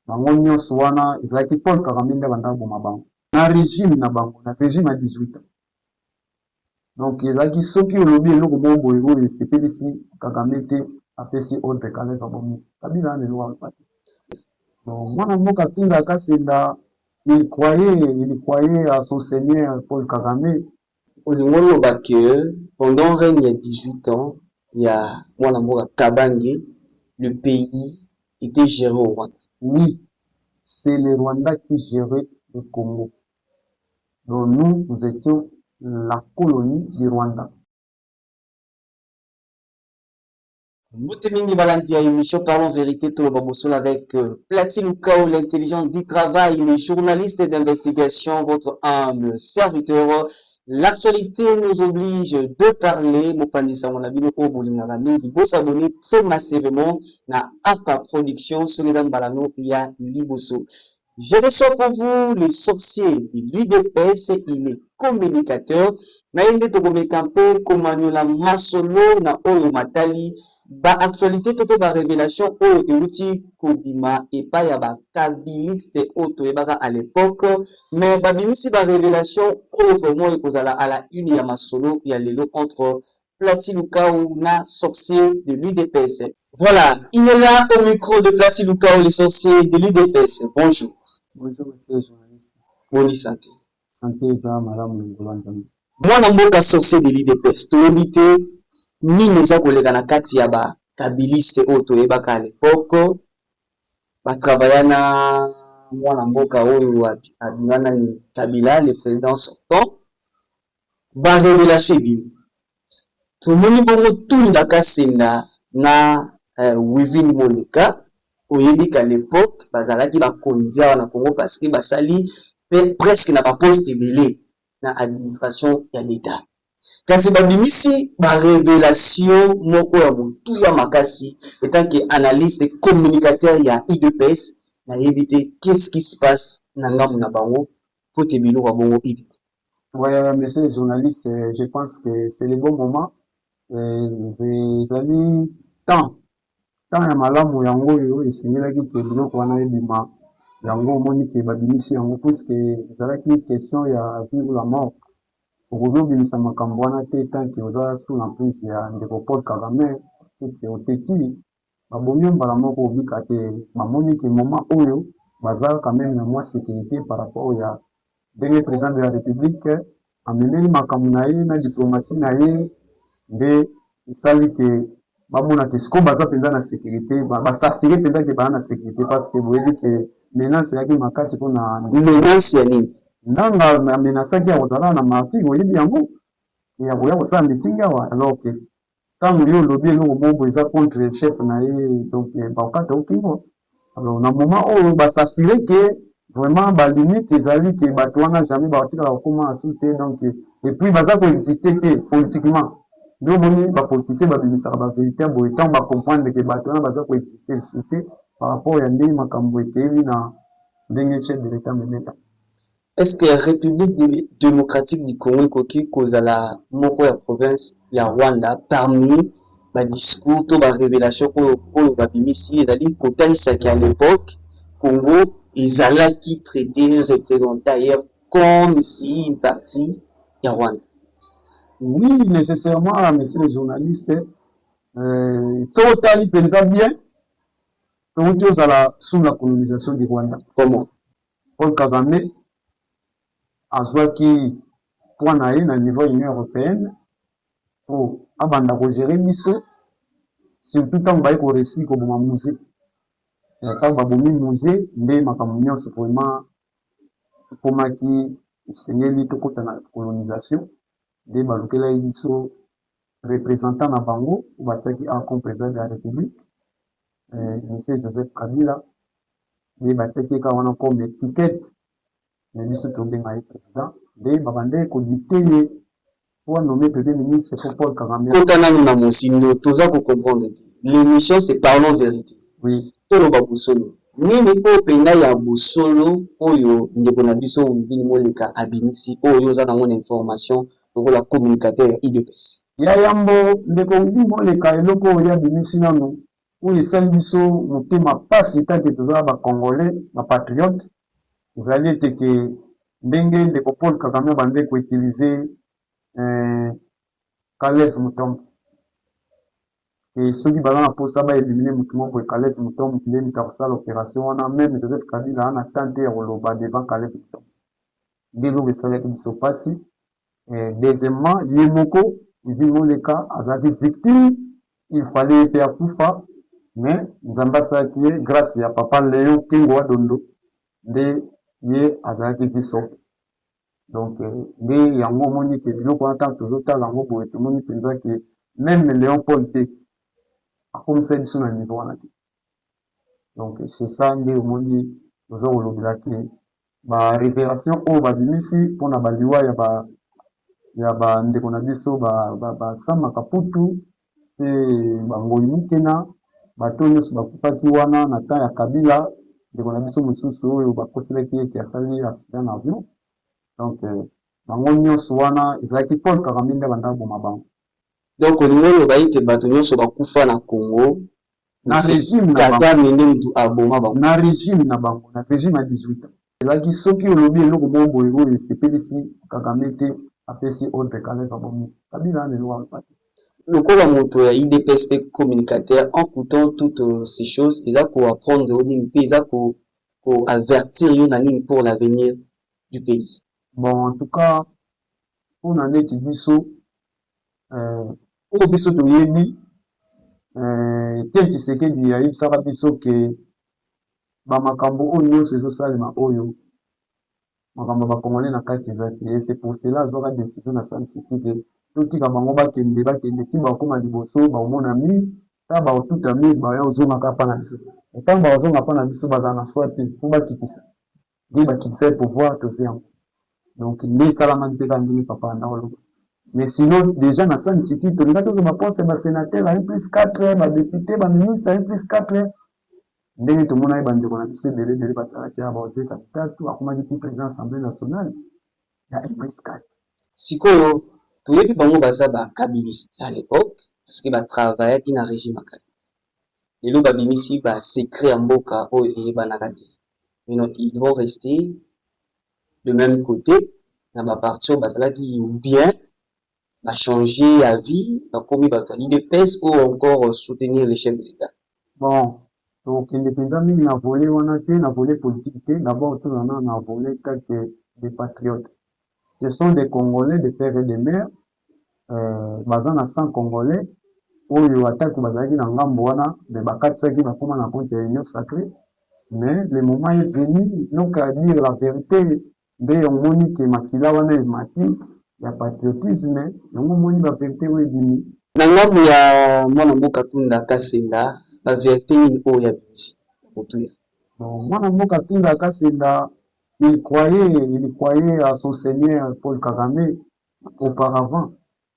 bango nyonso wana ezalaki Paul Kagame nde banda koboma bango na régime na bango na régime ya 18 ans. Donc ezalaki soki olobi eloko moko boye oyo esepelisi Kagame te apesi ordre kaleka bomi Kabila lelo wapati. Donc mwana mboka Tunda Kasenda il croyait à son seigneur Paul Kagame. Olingo loba que pendant règne il y a 18 ans, il y a mwana mboka Kabange, le pays était géré au Rwanda. Oui, c'est le Rwanda qui gérait le Congo. Donc nous étions la colonie du Rwanda. Moutemini Valenti à émission Parlons Vérité, tout le babosol avec Platine Lukao, l'intelligent du travail, les journalistes d'investigation, votre humble serviteur. L'actualité nous oblige de parler. Mopandisa, mon ami, il faut s'abonner très massivement à APA Production sur les Balano, il y a Liboso. Je reçois pour vous les sorciers de l'UDPS, il est communicateur. Naïne Togomekampe, Komanola Masolo, na Oyo Matali. Ba actualité toto ba révélation o euti kobima et pas ya ba kabiliste auto et baka à l'époque mais ba bimisi ba révélation o vraiment ekozala à la une ya masolo ya lelo entre Platine Lukao na sorcier de l'UDPS. Voilà, il est là au micro de Platine Lukao, les sorciers de l'UDPS. Bonjour. Bonjour monsieur le journaliste. Bonne santé. Santé za madame Ngolanda. Mwana mboka sorcier de l'UDPS. Toyebite nini eza koleka na kati ya ba kabiliste oyo toyebaka à l'époque batravailla na mwana mboka oyo abingana ni Kabila le président sortant barévélation ebimi tomoni bongo Tunda Kasenda na Wivini Moleka oyebi qu'à l'époque bazalaki bakonzi awa na Congo parce que basali presque na baposte ebele na administration ya l'État. Kasi babimisi ba révélation moko ya mutu ya makasi étant que analyste et communicateur ya IDPS na yebite qu'est-ce qui se passe na ngamu na bango pour te bilo wa bongo ibi. Ouais, monsieur le journaliste, je pense que c'est le bon moment. Ezali temps ya malamu yango oyo esengelaki ke biloko wana ebima yango omoni ke babimisi yango puisque ezalaki question ya vie ou la mort. Okoki obimisa makambo wana te tant que oza sous l'emprise ya ndeko Paul Kagame puisque oteki babomi mbala moko obika te bamoni ke moment oyo baza quand même na mwa sécurité par rapport ya ndenge président de la République amemeli makambo na ye na diplomatie na ye nde esali ke bamona ke siko baza mpenza na sécurité basasire mpenza ke baa na sécurité parce que boyebi ke menace eyaki makasi mpona menace ya nini ndanga amenasaki ya kozala na martyr oyebi yango ya koya kosala mitingi awa alors ke ntango ye olobi eloko moko eza contre chef na ye donc bakokata okingo alors na moment oyo basasire ke vraiment balimite ezali ke bato wana jamais bakotikala kokóma asu te donc et puis baza koexiste te politiquement nde omoni bapoliticien babimisaka bavérité boye ntango bacomprendre ke bato wana baza koexiste lisu te par rapport ya ndenge makambo ekeyebi na ndenge chef de l'état memeta. Est-ce que la République démocratique du Congo ekoki kozala moko ya province ya Rwanda parmi ba discours to ba révélation oyo babimisi ezali kotanisaki à l'époque Congo ezalaki traité représenté ailleurs comme si une partie ya Rwanda? Oui, nécessairement, monsieur le journaliste, totali penza bien, donc ozala sous la colonisation du Rwanda. Comment? Paul Kagame azwaki point na ye na niveau Union européenne po abanda kogere biso surtout ntango baye koresi koboma musée ntango babomi musée nde makambo nyonso vraiment ekomaki esengeli tokota na colonisation nde balukelaki biso représentant na bango batiaki comme président de la République monsieur Joseph Kabila nde batiaki kaka wana comme étiquette mais biso tobenga ye président nde babande kodicte ye pour nommer premier ministre pour Paul Kagame. Kotana na mosindo toza ko comprendre l'émission c'est Parlons Vérité. Oui. Toloba busolo nini oyo mpenza ya busolo oyo ndeko na biso Wivini Moleka abimisi oyo oza nango na information lokola communicateur ya IDPS? Ya yambo ndeko Wivini Moleka eloko oyo abimisi nano oyo esali biso motema pasi tante tozala bacongolais bapatriote ezali ete ke ndenge ndeko Paul Kagame bande koutilize Caleb Mutombo soki baza na mposa baelimine motu moko Caleb Mutombo kilemika kosala opération wana meme Joseph Kabila ana tante ya koloba devant Caleb Mutombo nde eloko esalaki biso mpasi. Deuxièmement ye moko Moleka azalaki victime il fallait ete akufa mais nzambe asalaki ye grâce ya papa Léon Kingo wa Dondo nde ye azalaki biso donc nde yango omoni ke biloko wana ntango tozotala yango boye tomoni mpenza ke même Léon Paul te akomisa biso na niveau wana te donc c'est ça nde omoni toza kolobela ke barévélation oyo babimisi mpona baliwa ya bandeko na biso basambaka putu mpe bangoi mukena bato nyonso bakufaki wana na temps ya Kabila ndeko na biso mosusu oyo bakoselaki ete asali accident na avion donc bango nyonso wana ezalaki Paul Kagame nde bandaka boma bango. Donc olingi oloba ete bato nyonso bakufa na Congo na régime Kagame nde mutu aboma bango na régime na bango na régime ya 18 ans ezalaki soki olobi eloko moko boye oyo esepelisi Kagame te apesi ordre Caleb abomi Kabila lelo alpati lokola moto ya UDPS mpe communicateur en coûtant toutes ces choses eza koapprendre o nini mpe eza koavertir yo na nini pour l'avenir du pays. Bon en tout cas mpona neti biso oyo biso toyebi te Tshisekedi ayebisaka biso ke bamakambo oyo nyonso ezosalema oyo makambo ya bakongolais na kati eza te c'est pour cela azwaka décision na sansiki te totika bango bakende ti bakoma liboso baomona mire ta baotuta mire baya ozongaka mpa na biso ntango baozonga mpa na biso bazala na foi te mpo bakitisa nde bakitisa pouvoir toze yango donc nde esalamaki te kaka ndenge papa anda koloba mais sinon déjà na sansiki tolinga tozwa baposte basénateur ya 1+4 badepute baministre ya 1+4 ndenge tomona ye bandeko na biso ebele basalaki ya baozeka mitatu akomaki ti président assemblée nationale ya 1+4 sikoyo toyebi bango baza bakabiliste à l'époque parce que batravaillaki na régime ya Kabila lelo babimisi basecret ya mboka oyo eyebanaka te mais donc ils vont rester de même côté na baparti oyo bazalaki bien bachanger ya vie bakomi bato ya UDPS ou encore soutenir les chefs de l'État. Bon tokende mpenza mingi na volet wana te na volet politique te d'abord tozana na volet kake des patriotes ce sont des Congolais de père et de mère baza na 100 Congolais oyo atako bazalaki na ngambo wana me bakatisaki bakoma na compte ya union sacrée mais le moment est venu donc à dire la vérité nde yomoni ke makila wana emati ya patriotisme yango moni bavérité oyo ebimi na ngambo ya mwana mboka Tunda Kasenda bavérité nini oyo ya bimisi kotuya mwana mboka Tunda Kasenda il croyait à son seigneur Paul Kagame auparavant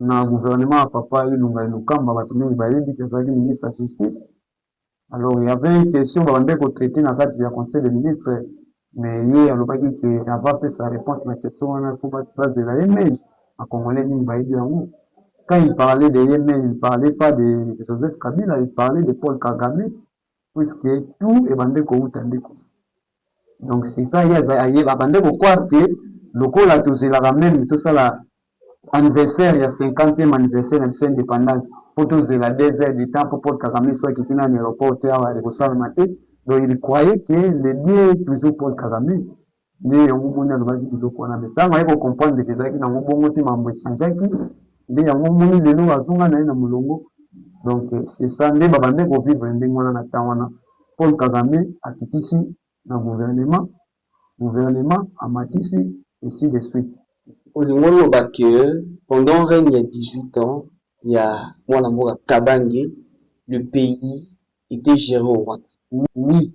na gouvernement ya papa Ilunga Ilukamba bato mingi bayebi ke azalaki ministre ya justice alors il y avait une question babandaki kotraité na kati ya conseil des ministres mais ye alobaki ke ava pesa réponse na question wana fo bazela ye mais na congolais mingi bayebi yango quand il parlait de Yémen il parlait pas de Joseph Kabila il parlait de Paul Kagame puisque tout ebandaki kouta ndeko donc c'est ça ye abandaki kokroire ke lokola tozelaka même tosala anniversaire ya 50e anniversaire na biso indépendance po tozela 2 heures de temps po Paul Kagame so akiti na aéroport te awa ekosalama te donc il croyait que le bien est toujours Paul Kagame nde yango moni alobaki biloko wana me ntango aye kocomprendre ke ezalaki nango bongo te mambo echangeaki nde yango moni lelo azonga na ye na molongo donc c'est ça nde babandaki kovivre ndenge wana na ntan wana Paul Kagame akitisi na gouvernement amatisi ainsi de suite. olingo loba que pendant règne il y a 18 ans il y a mwana mboka Kabange le pays était géré au Rwanda. Oui,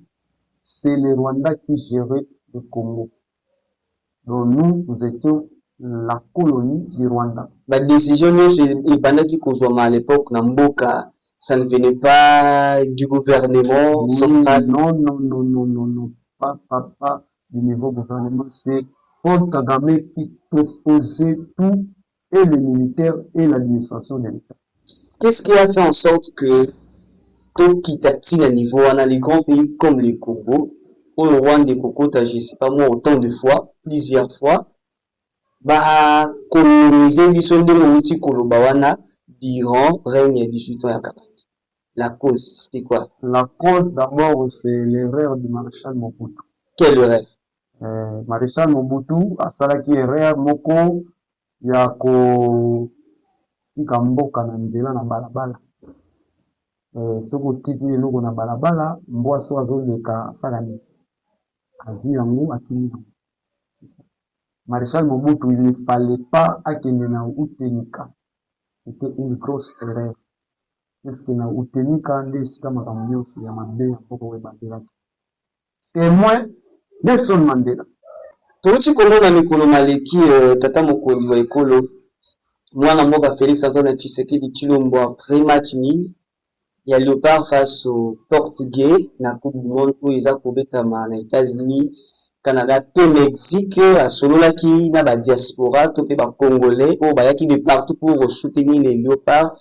c'est le Rwanda qui gérait le Congo. Donc nous étions la colonie du Rwanda. La décision ebandaki kozwama à l'époque na mboka ça ne venait pas du gouvernement central. Non, pas du niveau gouvernement, c'est Paul Kagame qui proposait tout, et les militaires et l'administration de l'État. Qu'est-ce qui a fait en sorte que Tokitati à niveau, on a les grands pays comme les Congo, au Rwanda, Congo, je sais pas moi, autant de fois, plusieurs fois, bah, coloniser, bisonde, mouti, kolobawana, durant règne du sultan Yakaba. La cause, c'était quoi? La cause, d'abord, c'est l'erreur du maréchal Mobutu. Quelle erreur? Maréchal Mobutu, asalaki erreur moko ya kotika mboka na nzela na balabala. Soki otiki eloko na balabala, mbwa so azoleka asala nini? Azwi yango akimi yango. Maréchal Mobutu, il ne fallait pas akende na utenika. C'était une grosse erreur. Est-ce que na utenika nde esika makambo nyonso ya mabe ya mboka oyo ebandelaki? Témoin Nelson Mandela. Touti Kongo na mikolo maleki tata mokonzi wa ekolo mwana mboka Félix Antoine Tshisekedi Tshilombo après match nul ya Léopard face au Portugais na Coupe du Monde oyo eza kobetama na États-Unis, Canada pe Mexique, asololaki na ba diaspora to pe ba Congolais oyo bayaki de partout pour soutenir les Léopards.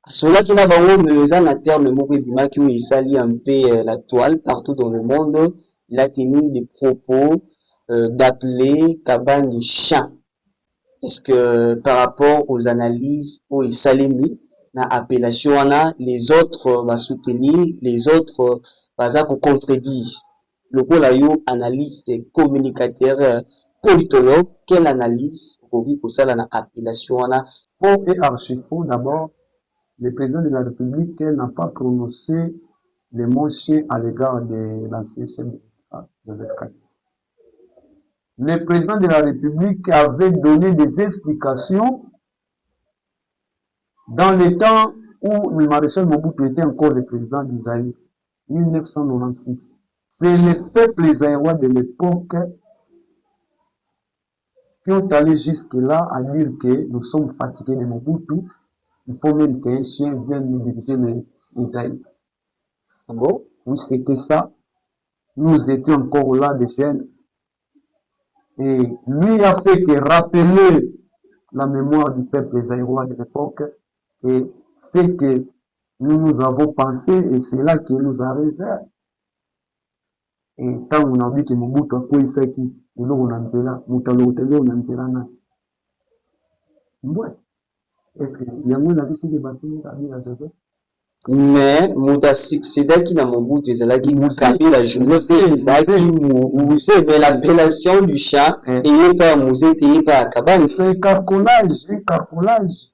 Asololaki na bango mais eza na terme moko ebimaki oyo esali un peu la toile partout dans le monde. Il a tenu des propos d'appeler Kabangi chien. Est-ce que par rapport aux analyses où il s'aligne, na appellation les autres va soutenir, les autres va contredire. Le coup là, analyste, communicateur, politologue, quelle analyse pour ça la appellation faux et archi faux. D'abord, le président de la République n'a pas prononcé les mots chien à l'égard de l'ancien chef de l'État. Le président de la République avait donné des explications dans le temps où le maréchal Mobutu était encore le président d'Isaïe, 1996. C'est les peuples zaïrois de l'époque qui ont allé jusque-là à dire que nous sommes fatigués de Mobutu, il faut même qu'un chien vienne nous diriger l'Isaïe. Bon, oui, c'était ça. Nous étions encore là, des jeunes. Et lui a fait que rappeler la mémoire du peuple zaïrois de l'époque, et c'est que nous avons pensé, et c'est là que nous arrive. Et quand on a vu que Mobutu a pris ça, qui est là, on a dit là, ouais. Est-ce qu'il y a un qui s'est battu à Joseph? Mais muda succédaki na Mobutu ezalaki Kabila Joseph ezalaki Muse, mais l'appellation du chat et pas Muse et pas Kabila. C'est un carcolage.